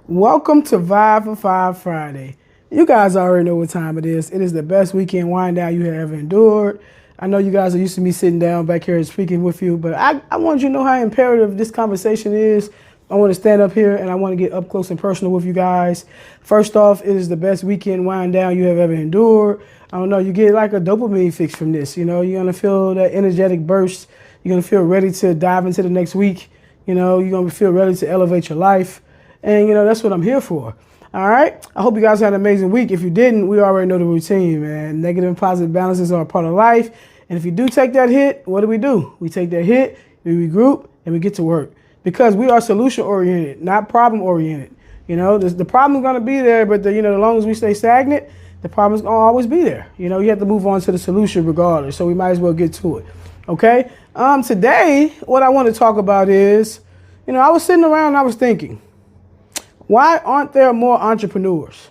Welcome to Vibe for Five Friday. You guys already know what time it is. It is the best weekend wind down you have ever endured. I know you guys are used to me sitting down back here and speaking with you, but I want you to know how imperative this conversation is. I want to stand up here and I want to get up close and personal with you guys. First off, it is the best weekend wind down you have ever endured. I don't know, you get like a dopamine fix from this. You know, you're going to feel that energetic burst. You're going to feel ready to dive into the next week. You know, you're going to feel ready to elevate your life. And, you know, that's what I'm here for. All right. I hope you guys had an amazing week. If you didn't, we already know the routine, man. Negative and positive balances are a part of life. And if you do take that hit, what do? We take that hit, we regroup, and we get to work. Because we are solution-oriented, not problem-oriented. You know, the problem's going to be there, but, as long as we stay stagnant, the problem's going to always be there. You know, you have to move on to the solution regardless. So we might as well get to it. Okay. Today, what I want to talk about is, I was sitting around and I was thinking, why aren't there more entrepreneurs?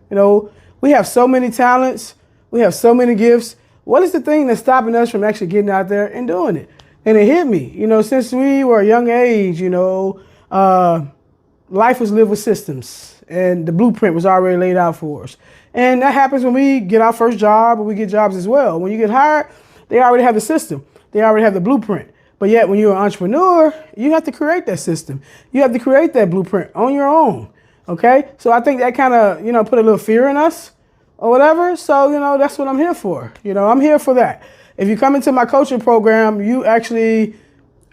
We have so many talents. We have so many gifts. What is the thing that's stopping us from actually getting out there and doing it? And it hit me, since we were a young age, life was lived with systems and the blueprint was already laid out for us. And that happens when we get our first job or we get jobs as well. When you get hired, they already have the system. They already have the blueprint. But yet when you're an entrepreneur, you have to create that system. You have to create that blueprint on your own. Okay. So I think that kind of, put a little fear in us or whatever. So, that's what I'm here for. I'm here for that. If you come into my coaching program,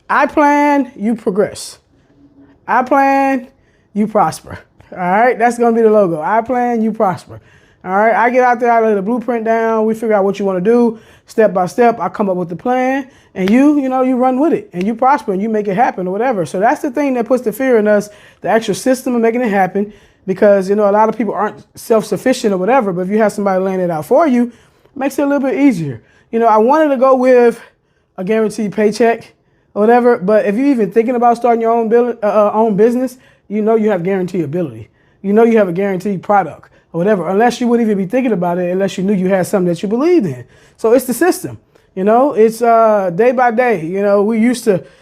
I plan, you progress. I plan, you prosper. All right. That's going to be the logo. I plan, you prosper. All right. I get out there, I lay the blueprint down. We figure out what you want to do step by step. I come up with the plan and you run with it and you prosper and you make it happen or whatever. So that's the thing that puts the fear in us, the actual system of making it happen, because, a lot of people aren't self-sufficient or whatever. But if you have somebody laying it out for you, it makes it a little bit easier. I wanted to go with a guaranteed paycheck or whatever. But if you're even thinking about starting your own business, you have guaranteed ability. You have a guaranteed product or whatever, unless you wouldn't even be thinking about it, unless you knew you had something that you believed in. So it's the system, it's day by day.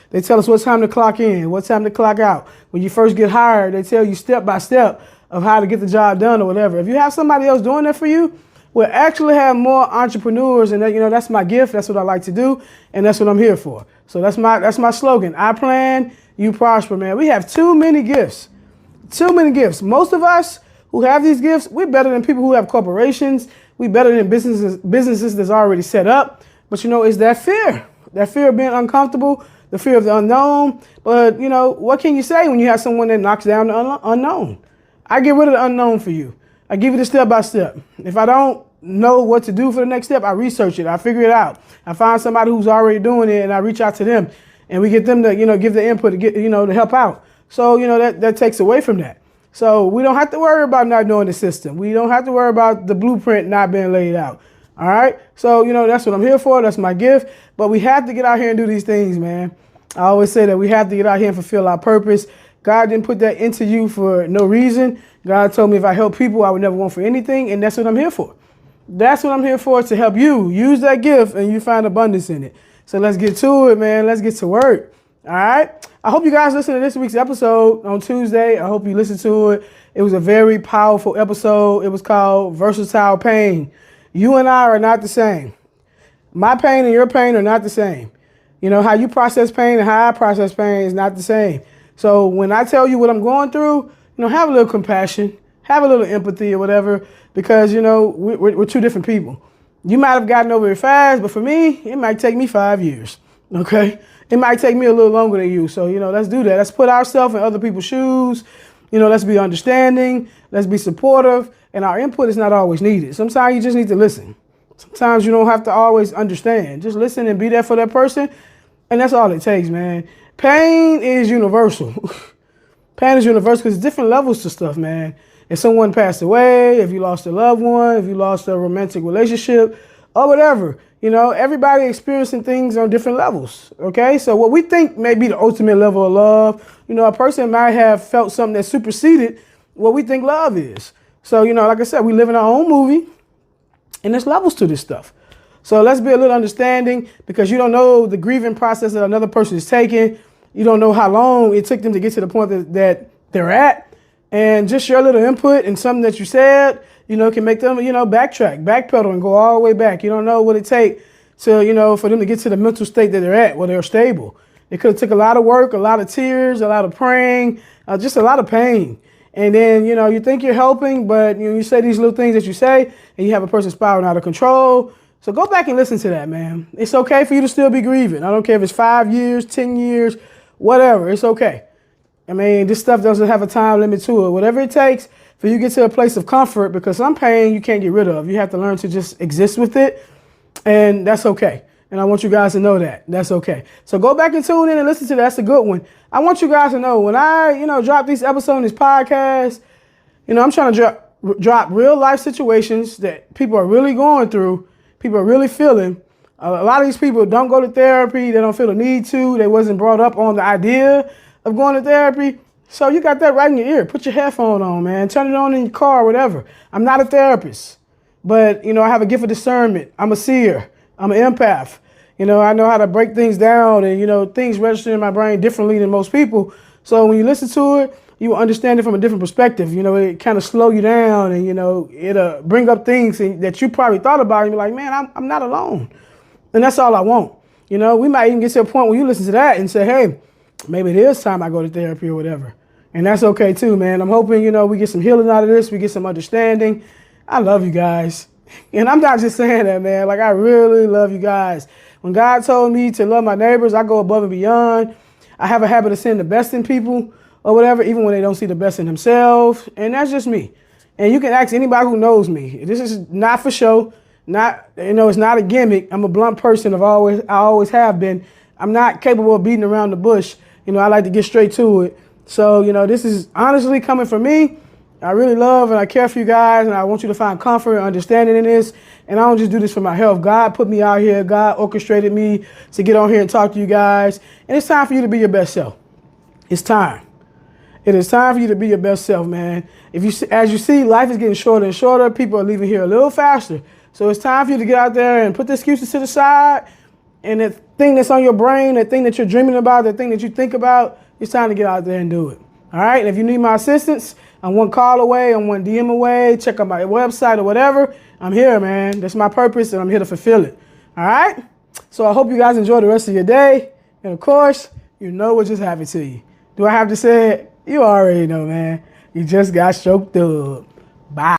They tell us what time to clock in, what time to clock out. When you first get hired, they tell you step by step of how to get the job done or whatever. If you have somebody else doing that for you, we'll actually have more entrepreneurs. And that's my gift. That's what I like to do. And that's what I'm here for. So that's my slogan. I plan, you prosper, man. We have too many gifts. Too many gifts. Most of us who have these gifts, we're better than people who have corporations. We're better than businesses that's already set up. But, it's that fear of being uncomfortable, the fear of the unknown. But, what can you say when you have someone that knocks down the unknown? I get rid of the unknown for you. I give you the step by step. If I don't know what to do for the next step, I research it. I figure it out. I find somebody who's already doing it and I reach out to them and we get them to, give the input to get, to help out. So, that takes away from that. So we don't have to worry about not knowing the system. We don't have to worry about the blueprint not being laid out. All right. So, that's what I'm here for. That's my gift. But we have to get out here and do these things, man. I always say that we have to get out here and fulfill our purpose. God didn't put that into you for no reason. God told me if I help people, I would never want for anything. And that's what I'm here for. That's what I'm here for, to help you use that gift and you find abundance in it. So let's get to it, man. Let's get to work. All right. I hope you guys listen to this week's episode on Tuesday. I hope you listen to it. It was a very powerful episode. It was called Versatile Pain. You and I are not the same. My pain and your pain are not the same. How you process pain and how I process pain is not the same. So when I tell you what I'm going through, have a little compassion, have a little empathy or whatever, because, we're two different people. You might have gotten over it fast, but for me, it might take me 5 years. Okay. It might take me a little longer than you. So, let's do that. Let's put ourselves in other people's shoes. Let's be understanding. Let's be supportive. And our input is not always needed. Sometimes you just need to listen. Sometimes you don't have to always understand. Just listen and be there for that person. And that's all it takes, man. Pain is universal. Pain is universal because there's different levels to stuff, man. If someone passed away, if you lost a loved one, if you lost a romantic relationship or whatever, everybody experiencing things on different levels. Okay. So what we think may be the ultimate level of love, a person might have felt something that superseded what we think love is. So, like I said, we live in our own movie and there's levels to this stuff. So let's be a little understanding, because you don't know the grieving process that another person is taking. You don't know how long it took them to get to the point that they're at. And just your little input and something that you said, can make them, backtrack, backpedal and go all the way back. You don't know what it takes to, for them to get to the mental state that they're at, where they're stable. It could have took a lot of work, a lot of tears, a lot of praying, just a lot of pain. And then, you think you're helping, but you say these little things that you say and you have a person spiraling out of control. So go back and listen to that, man. It's okay for you to still be grieving. I don't care if it's 5 years, 10 years, whatever. It's okay. I mean, this stuff doesn't have a time limit to it. Whatever it takes for you to get to a place of comfort, because some pain you can't get rid of. You have to learn to just exist with it, and that's okay. And I want you guys to know that. That's okay. So go back and tune in and listen to that. That's a good one. I want you guys to know when I, drop these episodes in this podcast, I'm trying to drop real life situations that people are really going through, people are really feeling. A lot of these people don't go to therapy. They don't feel the need to. They wasn't brought up on the idea of going to therapy. So you got that right in your ear. Put your headphone on, man. Turn it on in your car, whatever. I'm not a therapist, but, I have a gift of discernment. I'm a seer. I'm an empath. I know how to break things down and, things register in my brain differently than most people. So when you listen to it, you will understand it from a different perspective. It kind of slow you down and, it'll bring up things that you probably thought about and be like, man, I'm not alone. And that's all I want. We might even get to a point where you listen to that and say, hey, maybe it is time I go to therapy or whatever. And that's okay too, man. I'm hoping, we get some healing out of this. We get some understanding. I love you guys. And I'm not just saying that, man. Like, I really love you guys. When God told me to love my neighbors, I go above and beyond. I have a habit of seeing the best in people or whatever, even when they don't see the best in themselves. And that's just me. And you can ask anybody who knows me. This is not for show. It's not a gimmick. I'm a blunt person. I always have been. I'm not capable of beating around the bush. I like to get straight to it. So, this is honestly coming from me. I really love and I care for you guys, and I want you to find comfort and understanding in this. And I don't just do this for my health. God put me out here. God orchestrated me to get on here and talk to you guys. And it's time for you to be your best self. It's time. It is time for you to be your best self, man. As you see, life is getting shorter and shorter. People are leaving here a little faster. So it's time for you to get out there and put the excuses to the side. And that thing that's on your brain, that thing that you're dreaming about, that thing that you think about, it's time to get out there and do it. All right? And if you need my assistance, I'm one call away, I'm one DM away. Check out my website or whatever. I'm here, man. That's my purpose, and I'm here to fulfill it. All right? So I hope you guys enjoy the rest of your day. And, of course, you know what just happened to you. Do I have to say it? You already know, man. You just got stroked up. Bye.